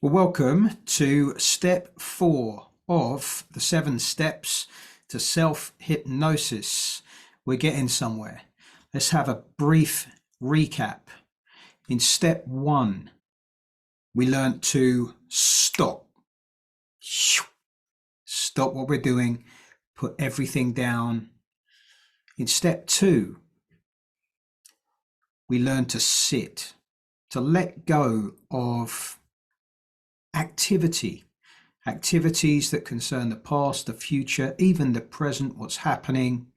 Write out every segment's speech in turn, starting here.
Well, welcome to step 4 of the 7 steps to self-hypnosis. We're getting somewhere. Let's have a brief recap. In step 1, we learned to stop. Stop what we're doing, put everything down. In step 2, we learned to sit, to let go of activities that concern the past, the future, even the present, what's happening,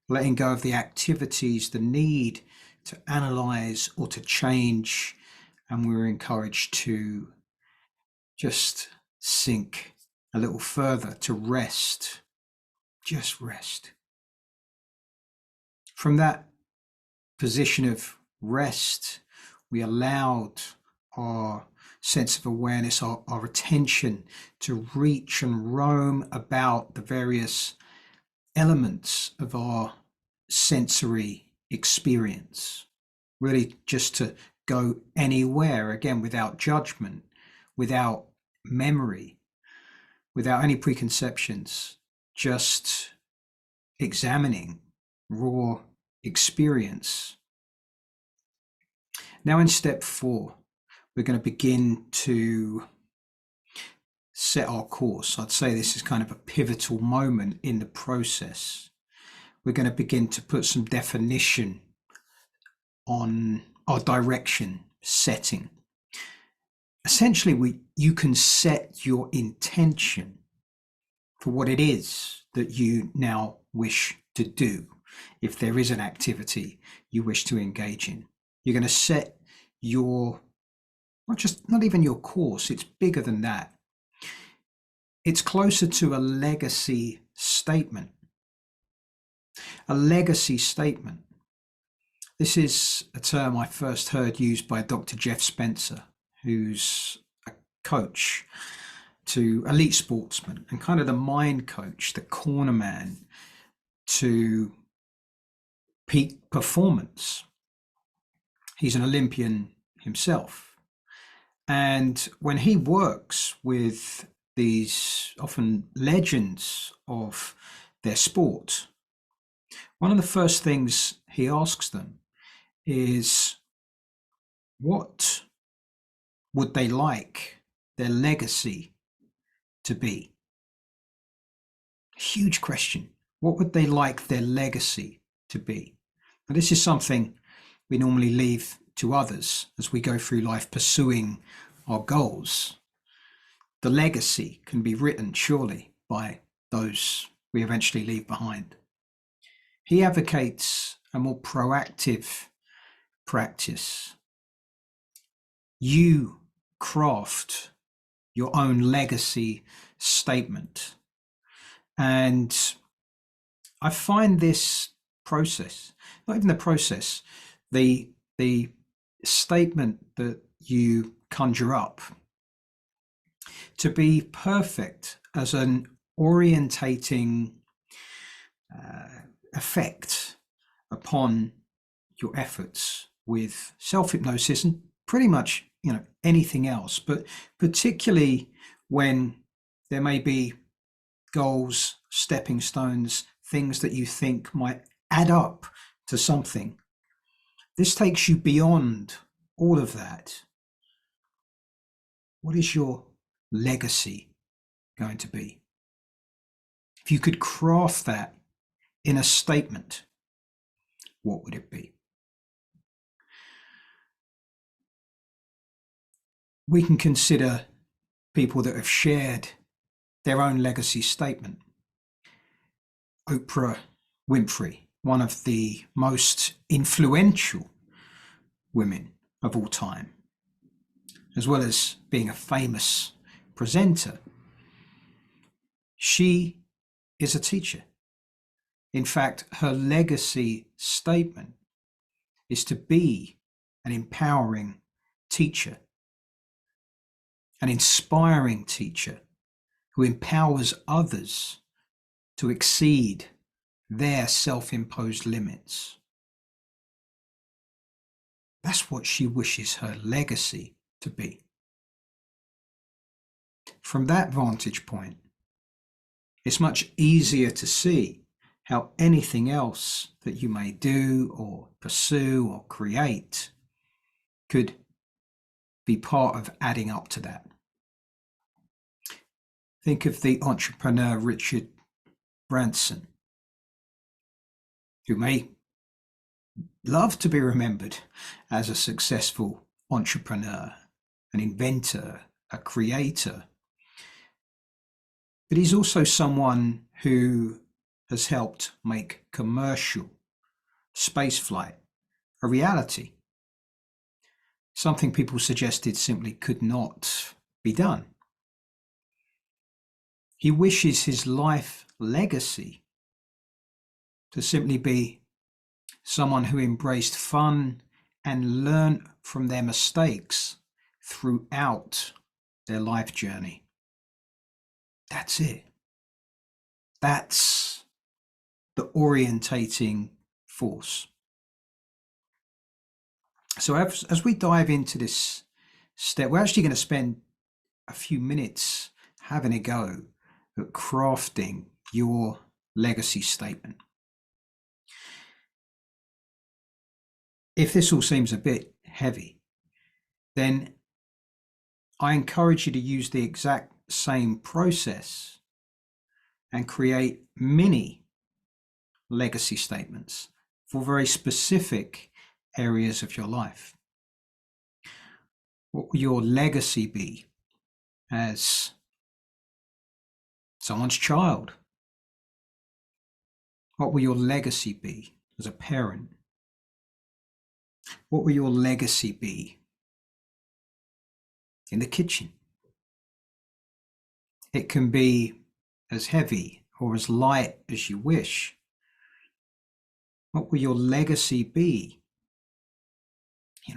letting go of the activities, the need to analyze or to change. And we're encouraged to just sink a little further, to rest, just rest. From that position of rest, we allowed our sense of awareness, our attention to reach and roam about the various elements of our sensory experience, really just to go anywhere, again, without judgment, without memory, without any preconceptions, just examining raw experience. Now in step 4, we're going to begin to set our course. I'd say this is kind of a pivotal moment in the process. We're going to begin to put some definition on our direction setting. Essentially, you can set your intention for what it is that you now wish to do. If there is an activity you wish to engage in, you're going to set your not even your course, it's bigger than that. It's closer to a legacy statement. A legacy statement. This is a term I first heard used by Dr. Jeff Spencer, who's a coach to elite sportsmen and kind of the mind coach, the corner man to peak performance. He's an Olympian himself. And when he works with these often legends of their sport, one of the first things he asks them is, what would they like their legacy to be? Huge question. What would they like their legacy to be? Now, this is something we normally leave to others as we go through life pursuing our goals. The legacy can be written surely by those we eventually leave behind. He advocates a more proactive practice. You craft your own legacy statement. And I find this process, not even the process, the statement that you conjure up, to be perfect as an orientating effect upon your efforts with self-hypnosis and pretty much anything else, but particularly when there may be goals, stepping stones, things that you think might add up to something. This takes you beyond all of that. What is your legacy going to be? If you could craft that in a statement, what would it be? We can consider people that have shared their own legacy statement. Oprah Winfrey, one of the most influential women of all time, as well as being a famous presenter. She is a teacher. In fact, her legacy statement is to be an empowering teacher, an inspiring teacher who empowers others to exceed their self-imposed limits. That's what she wishes her legacy to be. from that vantage point, it's much easier to see how anything else that you may do or pursue or create could be part of adding up to that. Think of the entrepreneur Richard Branson, who may love to be remembered as a successful entrepreneur, an inventor, a creator. But he's also someone who has helped make commercial spaceflight a reality. Something people suggested simply could not be done. He wishes his life legacy to simply be someone who embraced fun and learned from their mistakes throughout their life journey. That's it. That's the orientating force. So as we dive into this step, we're actually going to spend a few minutes having a go at crafting your legacy statement. If this all seems a bit heavy, then I encourage you to use the exact same process and create mini legacy statements for very specific areas of your life. What will your legacy be as someone's child? What will your legacy be as a parent? What will your legacy be in the kitchen? It can be as heavy or as light as you wish. What will your legacy be,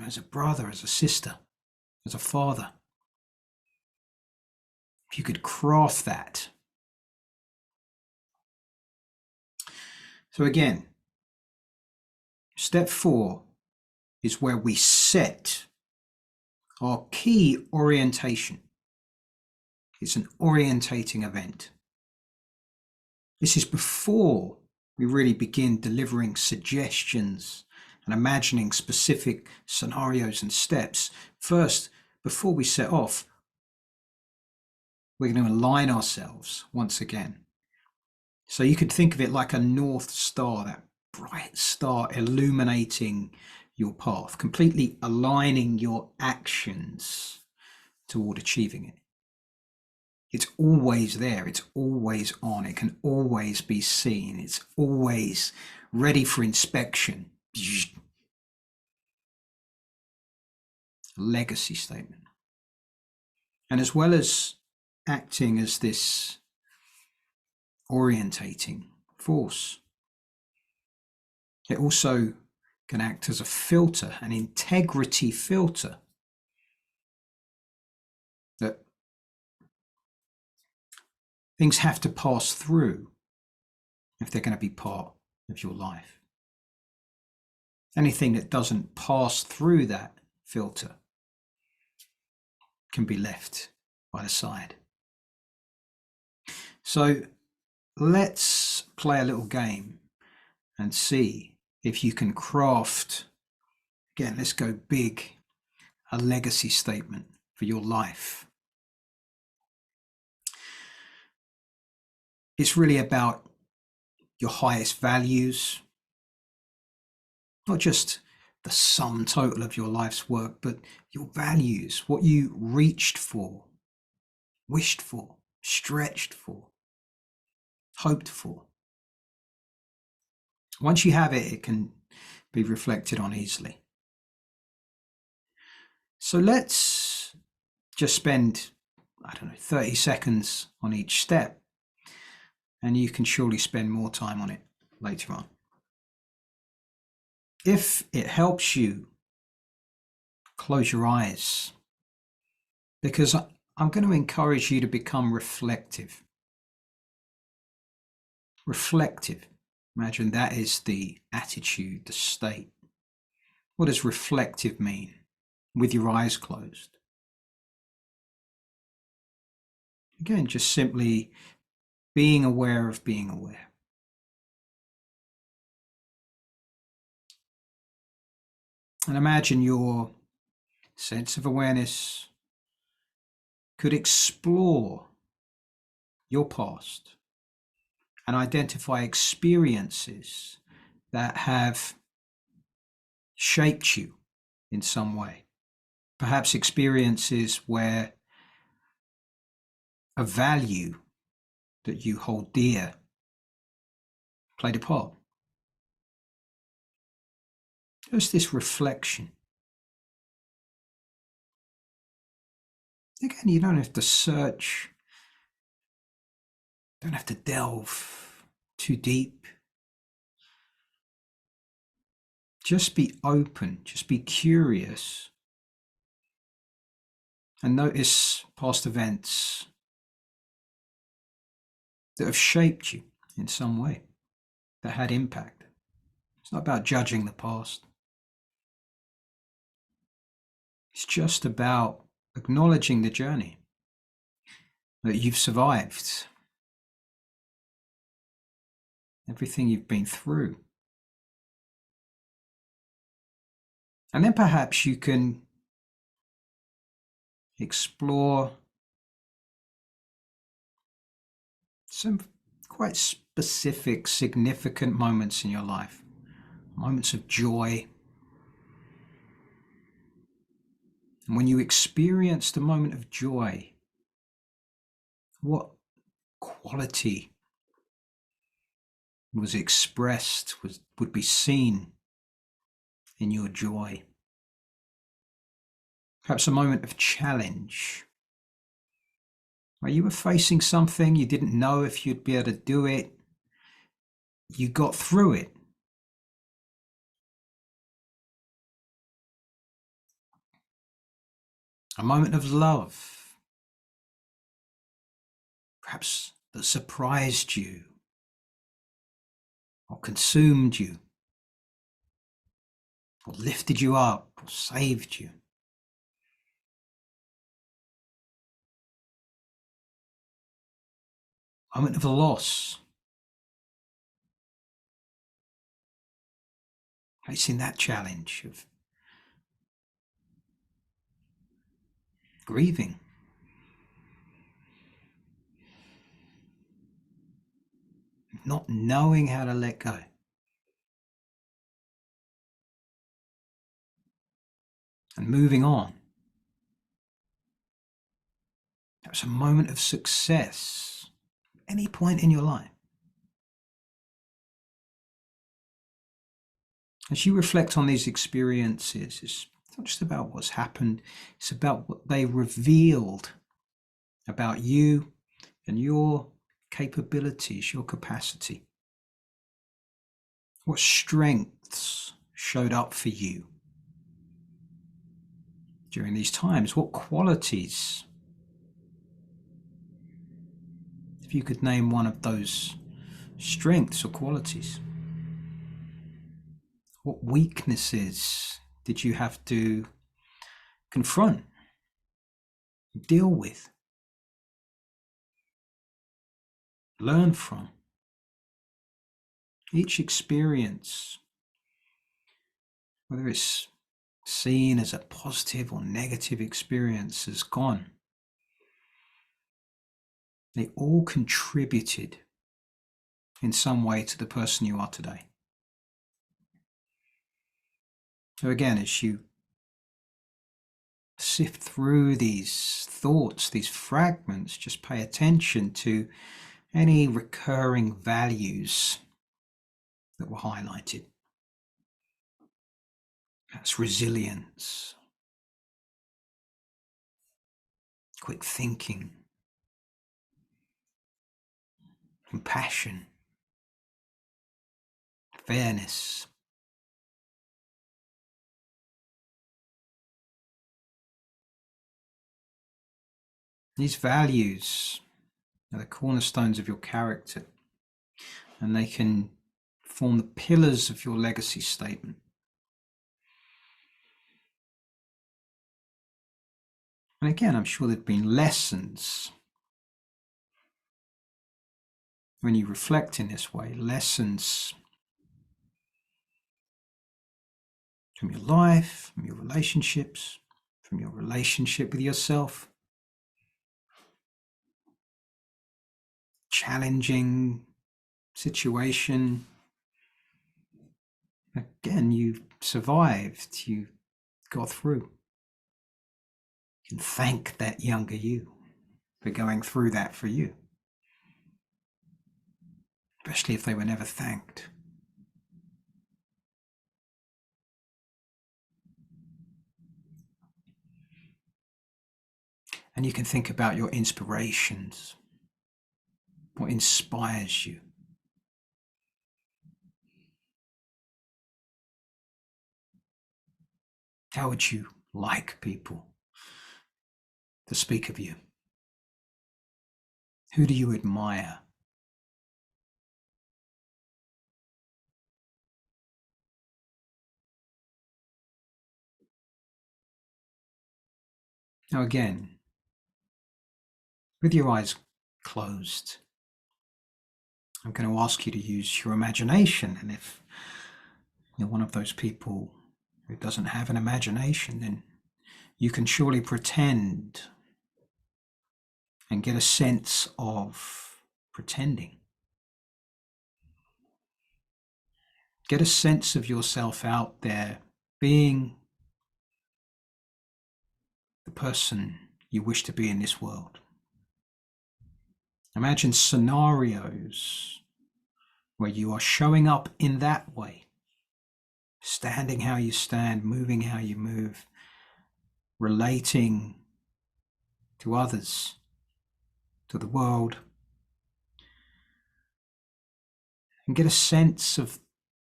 as a brother, as a sister, as a father? If you could craft that. So again, step 4 is where we set our key orientation. It's an orientating event. This is before we really begin delivering suggestions and imagining specific scenarios and steps. First, before we set off, we're going to align ourselves once again. So you could think of it like a North Star, that bright star illuminating your path, completely aligning your actions toward achieving it. It's always there. It's always on. It can always be seen. It's always ready for inspection. Legacy statement. And as well as acting as this orientating force, it also can act as a filter, an integrity filter, that things have to pass through if they're going to be part of your life. Anything that doesn't pass through that filter can be left by the side. So let's play a little game and see if you can craft, again, let's go big, a legacy statement for your life. It's really about your highest values, not just the sum total of your life's work, but your values, what you reached for, wished for, stretched for, hoped for. Once you have it, it can be reflected on easily. So let's just spend, 30 seconds on each step, and you can surely spend more time on it later on. If it helps you, close your eyes, because I'm going to encourage you to become reflective. Reflective. Imagine that is the attitude, the state. What does reflective mean? With your eyes closed. Again, just simply being aware of being aware. And imagine your sense of awareness could explore your past and identify experiences that have shaped you in some way. Perhaps experiences where a value that you hold dear played a part. Just this reflection. Again, you don't have to search, don't have to delve too deep. Just be open, just be curious, and notice past events that have shaped you in some way, that had impact. It's not about judging the past. It's just about acknowledging the journey that you've survived, everything you've been through. And then perhaps you can explore some quite specific, significant moments in your life, moments of joy. And when you experience the moment of joy, what quality was expressed, would be seen in your joy? Perhaps a moment of challenge, where you were facing something, you didn't know if you'd be able to do it, you got through it. A moment of love, perhaps that surprised you or consumed you or lifted you up or saved you. A moment of loss, facing that challenge of grieving. Not knowing how to let go. And moving on. Perhaps a moment of success, any point in your life. As you reflect on these experiences, it's not just about what's happened, it's about what they revealed about you and your capabilities, your capacity. What strengths showed up for you during these times? What qualities? If you could name one of those strengths or qualities. What weaknesses did you have to confront, deal with, learn from? Each experience, whether it's seen as a positive or negative experience, has gone. They all contributed in some way to the person you are today. So again, as you sift through these thoughts, these fragments, just pay attention to any recurring values that were highlighted. That's resilience, quick thinking, compassion, fairness. These values are the cornerstones of your character, and they can form the pillars of your legacy statement. And again, I'm sure there've been lessons when you reflect in this way, lessons from your life, from your relationships, from your relationship with yourself, challenging situation. Again, you survived, you got through. You can thank that younger you for going through that for you, especially if they were never thanked. And you can think about your inspirations, what inspires you. How would you like people to speak of you? Who do you admire? Now again, with your eyes closed, I'm going to ask you to use your imagination. And if you're one of those people who doesn't have an imagination, then you can surely pretend and get a sense of pretending. Get a sense of yourself out there being the person you wish to be in this world. Imagine scenarios where you are showing up in that way, standing how you stand, moving how you move, relating to others, to the world, and get a sense of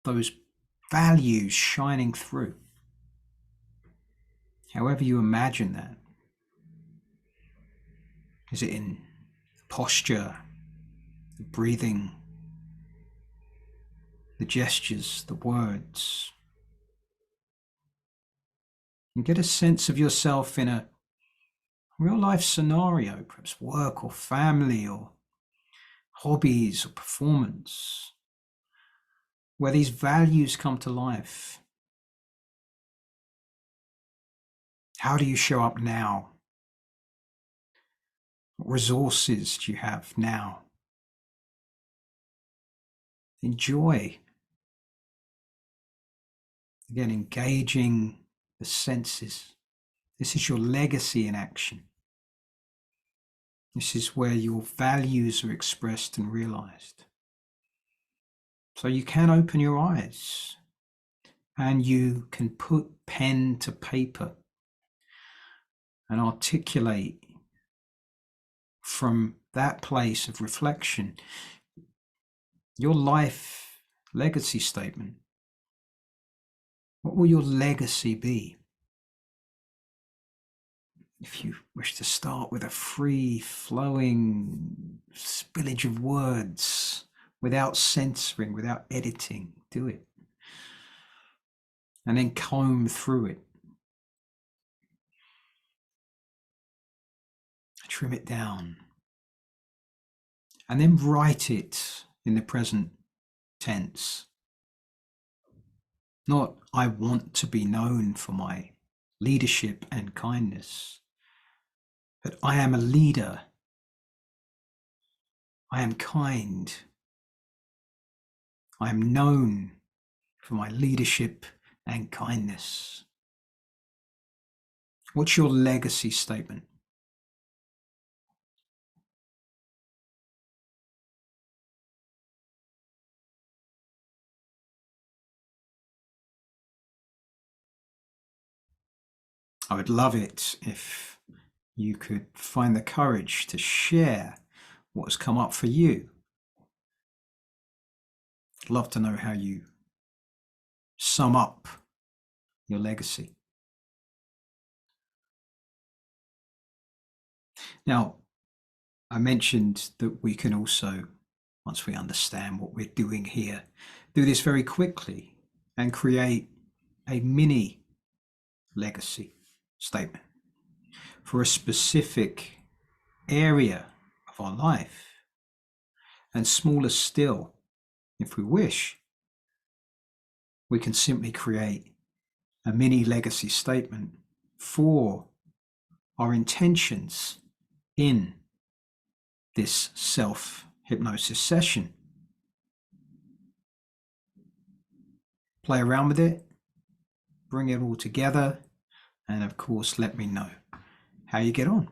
those values shining through. However you imagine that. Is it in posture, the breathing, the gestures, the words? And get a sense of yourself in a real life scenario, perhaps work or family or hobbies or performance, where these values come to life. How do you show up now? What resources do you have now? Enjoy. Again, engaging the senses. This is your legacy in action. This is where your values are expressed and realized. So you can open your eyes and you can put pen to paper and articulate from that place of reflection your life legacy statement. What will your legacy be? If you wish to start with a free-flowing spillage of words, without censoring, without editing, do it. And then comb through it. Trim it down. And then write it in the present tense. Not, I want to be known for my leadership and kindness, but I am a leader. I am kind. I am known for my leadership and kindness. What's your legacy statement? I would love it if you could find the courage to share what has come up for you. I'd love to know how you sum up your legacy. Now, I mentioned that we can also, once we understand what we're doing here, do this very quickly and create a mini legacy statement for a specific area of our life. And smaller still, if we wish, we can simply create a mini legacy statement for our intentions in this self-hypnosis session. Play around with it, bring it all together, and of course, let me know how you get on.